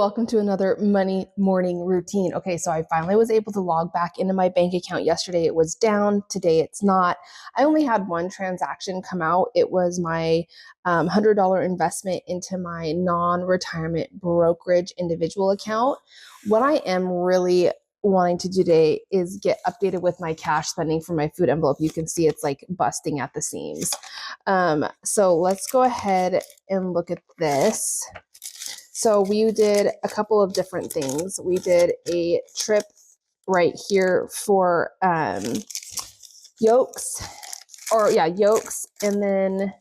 welcome to another Money Morning Routine. Okay, so I finally was able to log back into my bank account. Yesterday it was down, today it's not. I only had one transaction come out. It was my $100 investment into my non-retirement brokerage individual account. What I am really wanting to do today is get updated with my cash spending for my food envelope. You can see it's like busting at the seams. So let's go ahead and look at this. So we did a couple of different things. We did a trip right here for yolks. And then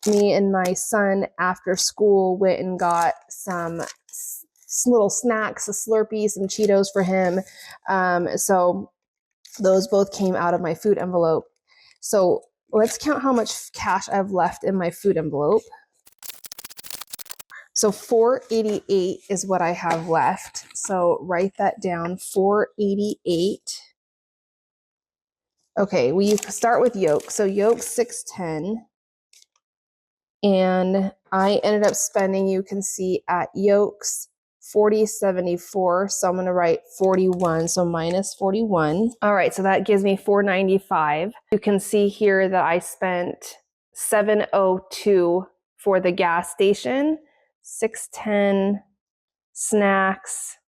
me and my son after school went and got some little snacks, a Slurpee, some Cheetos for him. So those both came out of my food envelope. So let's count how much cash I have left in my food envelope. So $488 is what I have left. So write that down, $488. Okay, we start with yolk. So yolk, $610. And I ended up spending, you can see at yolks, $40.74. So I'm going to write 41, so minus 41. All right, so that gives me $495. You can see here that I spent $702 for the gas station. 610 snacks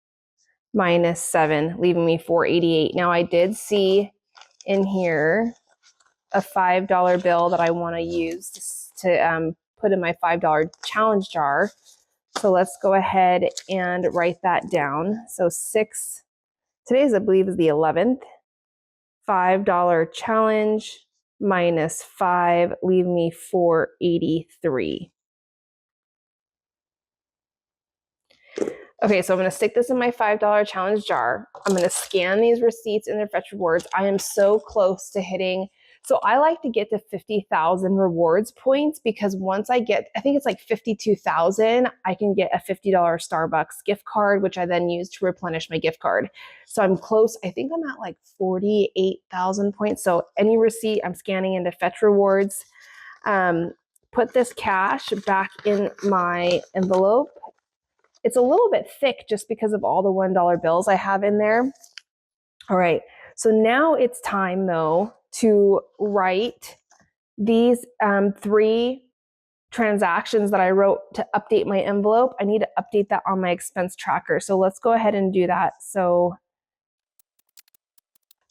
minus 7, leaving me 488. Now I did see in here a $5 bill that I want to use to put in my $5 challenge jar. So let's go ahead and write that down. So today's I believe is the 11th. $5 challenge minus 5, leave me 483. Okay, so I'm going to stick this in my $5 challenge jar. I'm going to scan these receipts in their Fetch Rewards. I am so close to hitting. So I like to get to 50,000 rewards points because once I get, I think it's like 52,000, I can get a $50 Starbucks gift card, which I then use to replenish my gift card. So I'm close. I think I'm at like 48,000 points. So any receipt I'm scanning into Fetch Rewards. Put this cash back in my envelope. It's a little bit thick just because of all the $1 bills I have in there. All right, so now it's time though to write these 3 transactions that I wrote to update my envelope. I need to update that on my expense tracker. So let's go ahead and do that.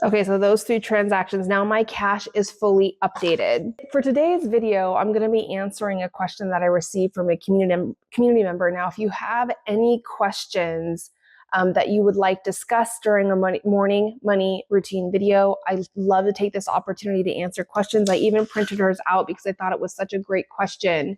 Okay, so those 3 transactions, now my cash is fully updated. For today's video, I'm going to be answering a question that I received from a community member. Now, if you have any questions that you would like discussed during a morning money routine video, I love to take this opportunity to answer questions. I even printed hers out because I thought it was such a great question.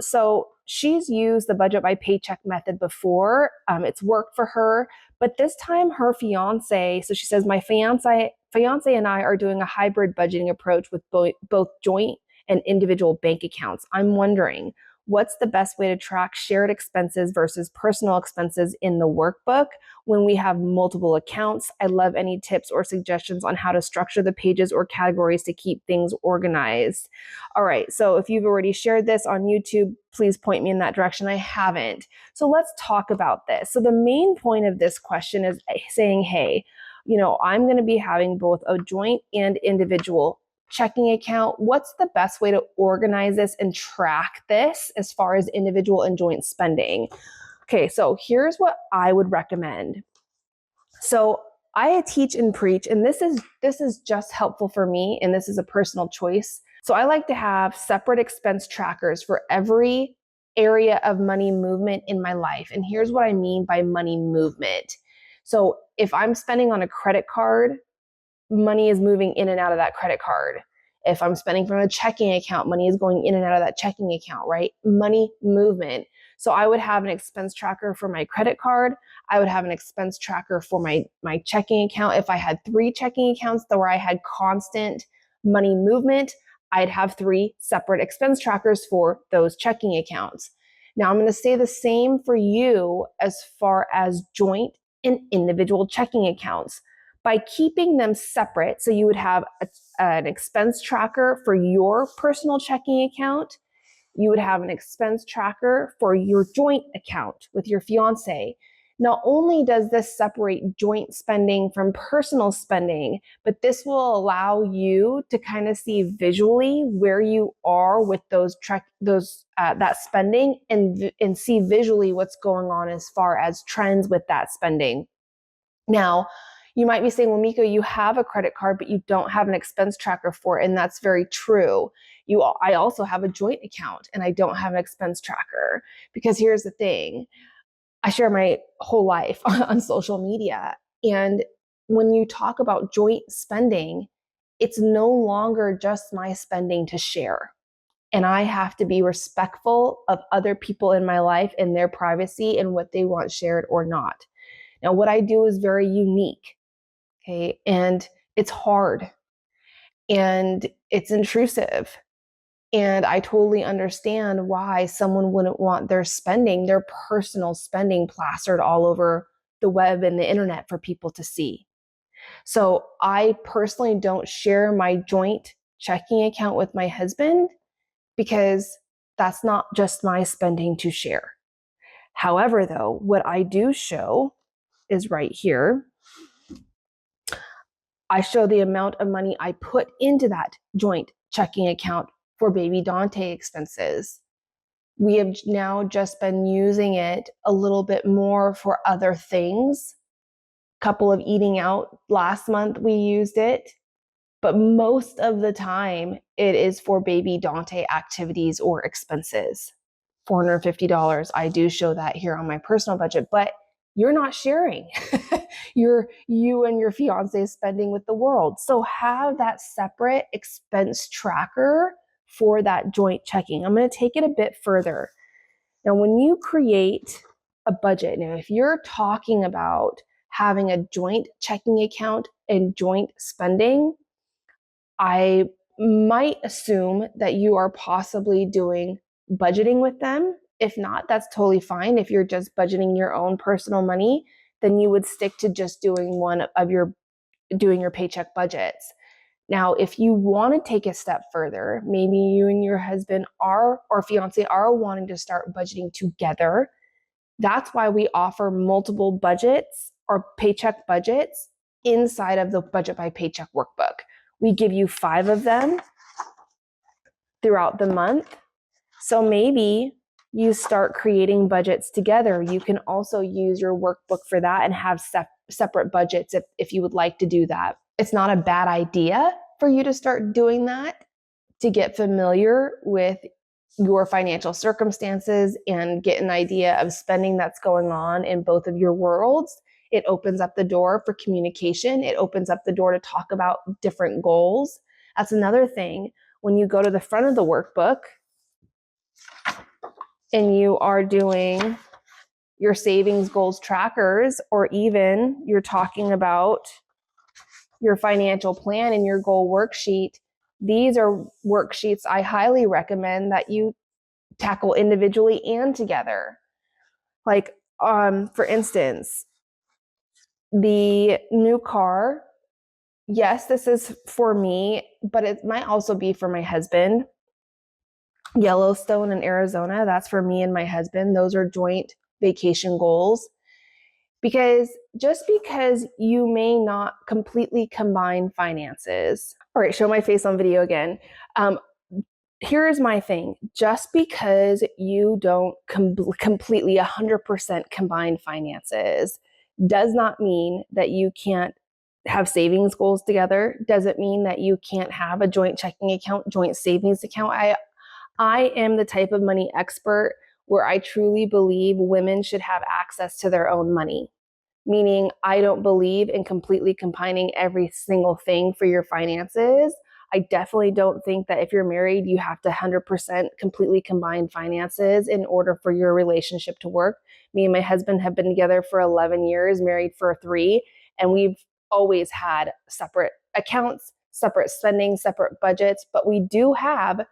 So she's used the budget by paycheck method before. It's worked for her, but this time her fiance, so she says, my fiance and I are doing a hybrid budgeting approach with both joint and individual bank accounts. I'm wondering, what's the best way to track shared expenses versus personal expenses in the workbook when we have multiple accounts? I love any tips or suggestions on how to structure the pages or categories to keep things organized. All right, so if you've already shared this on YouTube, please point me in that direction. I haven't. So let's talk about this. So the main point of this question is saying, hey, I'm going to be having both a joint and individual checking account. What's the best way to organize this and track this as far as individual and joint spending? Okay, so here's what I would recommend. So I teach and preach, and this is just helpful for me, and this is a personal choice. So I like to have separate expense trackers for every area of money movement in my life. And here's what I mean by money movement. So if I'm spending on a credit card, money is moving in and out of that credit card. If I'm spending from a checking account, money is going in and out of that checking account, right? Money movement. So I would have an expense tracker for my credit card. I would have an expense tracker for my checking account. If I had 3 checking accounts where I had constant money movement, I'd have 3 separate expense trackers for those checking accounts. Now I'm going to say the same for you as far as joint and individual checking accounts. By keeping them separate, so you would have an expense tracker for your personal checking account You would have an expense tracker for your joint account with your fiance. Not only does this separate joint spending from personal spending, but this will allow you to kind of see visually where you are with that spending, and see visually what's going on as far as trends with that spending. Now, you might be saying, well, Miko, you have a credit card, but you don't have an expense tracker for it. And that's very true. I also have a joint account and I don't have an expense tracker, because here's the thing. I share my whole life on social media. And when you talk about joint spending, it's no longer just my spending to share. And I have to be respectful of other people in my life and their privacy and what they want shared or not. Now, what I do is very unique, okay? And it's hard and it's intrusive. And I totally understand why someone wouldn't want their personal spending plastered all over the web and the internet for people to see. So I personally don't share my joint checking account with my husband, because that's not just my spending to share. However, though, what I do show is right here. I show the amount of money I put into that joint checking account for baby Dante expenses. We have now just been using it a little bit more for other things. Couple of eating out. Last month we used it, but most of the time it is for baby Dante activities or expenses. $450. I do show that here on my personal budget, but you're not sharing. You and your fiance spending with the world. So have that separate expense tracker for that joint checking. I'm going to take it a bit further. Now, when you create a budget, now if you're talking about having a joint checking account and joint spending, I might assume that you are possibly doing budgeting with them. If not, that's totally fine. If you're just budgeting your own personal money, then you would stick to just doing your paycheck budgets. Now, if you want to take a step further, maybe you and your husband or fiance are wanting to start budgeting together. That's why we offer multiple budgets or paycheck budgets inside of the Budget by Paycheck Workbook. We give you 5 of them throughout the month. So maybe you start creating budgets together. You can also use your workbook for that and have separate budgets if you would like to do that. It's not a bad idea for you to start doing that to get familiar with your financial circumstances and get an idea of spending that's going on in both of your worlds. It opens up the door for communication. It opens up the door to talk about different goals. That's another thing. When you go to the front of the workbook and you are doing your savings goals trackers, or even you're talking about your financial plan and your goal worksheet, these are worksheets I highly recommend that you tackle individually and together. Like, for instance, the new car, yes, this is for me, but it might also be for my husband. Yellowstone and Arizona, that's for me and my husband. Those are joint vacation goals. Because just because you may not completely combine finances. All right, show my face on video again. Here's my thing. Just because you don't completely 100% combine finances does not mean that you can't have savings goals together. Doesn't mean that you can't have a joint checking account, joint savings account. I am the type of money expert where I truly believe women should have access to their own money. Meaning, I don't believe in completely combining every single thing for your finances. I definitely don't think that if you're married, you have to 100% completely combine finances in order for your relationship to work. Me and my husband have been together for 11 years, married for 3, and we've always had separate accounts, separate spending, separate budgets, but we do have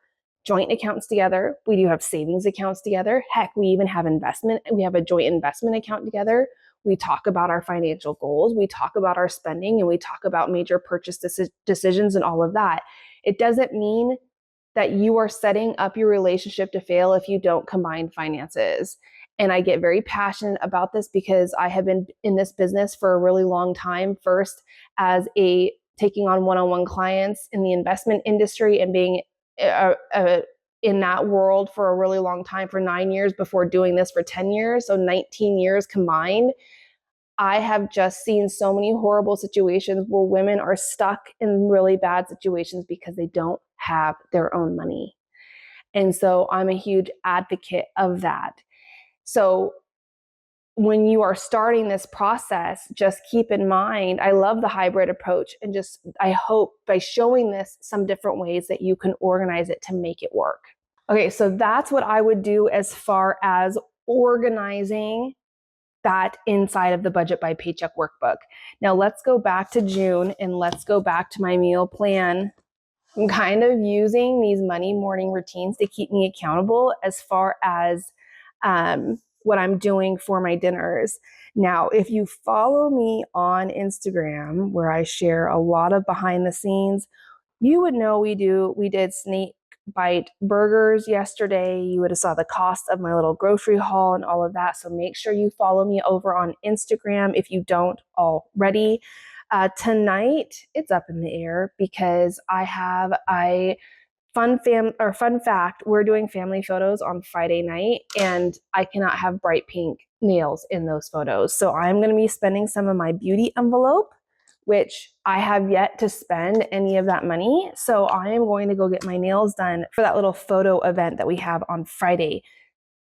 joint accounts together. We do have savings accounts together. Heck, we even have investment. We have a joint investment account together. We talk about our financial goals. We talk about our spending, and we talk about major purchase decisions and all of that. It doesn't mean that you are setting up your relationship to fail if you don't combine finances. And I get very passionate about this because I have been in this business for a really long time, first as taking on one-on-one clients in the investment industry and being in that world for a really long time, for 9 years, before doing this for 10 years. So 19 years combined. I have just seen so many horrible situations where women are stuck in really bad situations because they don't have their own money. And so I'm a huge advocate of that. So when you are starting this process, just keep in mind, I love the hybrid approach, and just, I hope by showing this some different ways that you can organize it to make it work. Okay, so that's what I would do as far as organizing that inside of the Budget by Paycheck workbook. Now let's go back to June and let's go back to my meal plan. I'm kind of using these money morning routines to keep me accountable as far as what I'm doing for my dinners. Now, if you follow me on Instagram, where I share a lot of behind the scenes, you would know we did snake bite burgers yesterday. You would have saw the cost of my little grocery haul and all of that. So make sure you follow me over on Instagram if you don't already. Tonight, it's up in the air because I have a fun fact. We're doing family photos on Friday night, and I cannot have bright pink nails in those photos. So I'm going to be spending some of my beauty envelope, which I have yet to spend any of that money. So I am going to go get my nails done for that little photo event that we have on Friday.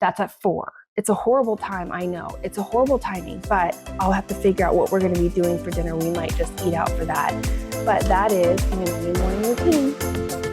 That's at 4. It's a horrible time, I know. It's a horrible timing, but I'll have to figure out what we're going to be doing for dinner. We might just eat out for that. But that is my morning routine.